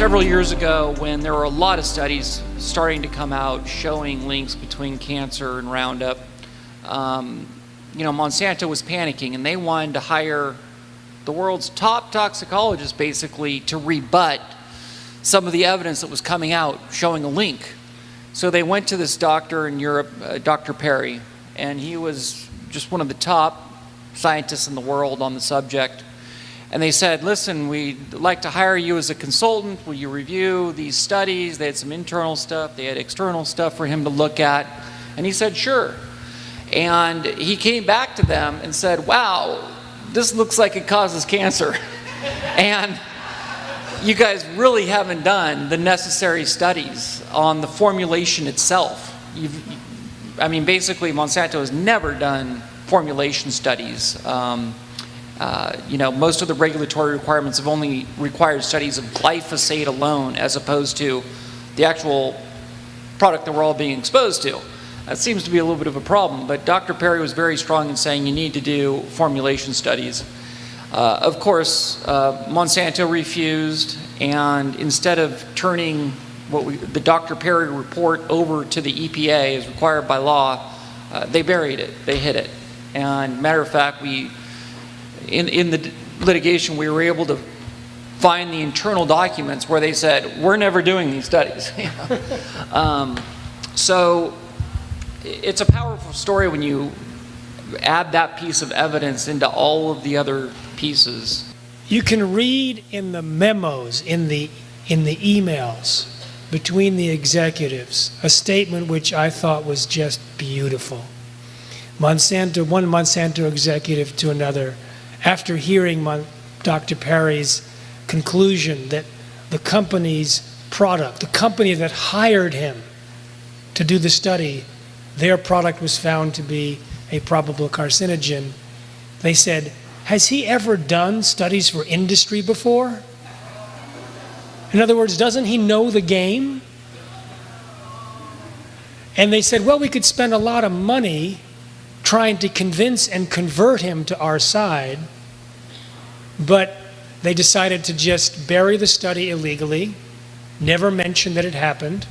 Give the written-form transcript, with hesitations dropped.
Several years ago, when there were a lot of studies starting to come out showing links between cancer and Roundup, Monsanto was panicking, and they wanted to hire the world's top toxicologist basically to rebut some of the evidence that was coming out showing a link. So they went to this doctor in Europe, Dr. Parry, and he was just one of the top scientists in the world on the subject. And they said, listen, we'd like to hire you as a consultant. Will you review these studies? They had some internal stuff. They had external stuff for him to look at. And he said, sure. And he came back to them and said, wow, this looks like it causes cancer. And you guys really haven't done the necessary studies on the formulation itself. Basically, Monsanto has never done formulation studies. Most of the regulatory requirements have only required studies of glyphosate alone as opposed to the actual product that we're all being exposed to. That seems to be a little bit of a problem, but Dr. Parry was very strong in saying you need to do formulation studies. Of course, Monsanto refused, and instead of turning the Dr. Parry report over to the EPA as required by law, they buried it, they hid it. And matter of fact, in the litigation, we were able to find the internal documents where they said, we're never doing these studies. So it's a powerful story when you add that piece of evidence into all of the other pieces. You can read in the memos, in the emails between the executives, a statement which I thought was just beautiful. One Monsanto executive to another, after hearing Dr. Parry's conclusion that the company's product, the company that hired him to do the study, their product was found to be a probable carcinogen, they said, has he ever done studies for industry before? In other words, doesn't he know the game? And they said, well, we could spend a lot of money trying to convince and convert him to our side, but they decided to just bury the study illegally, never mention that it happened,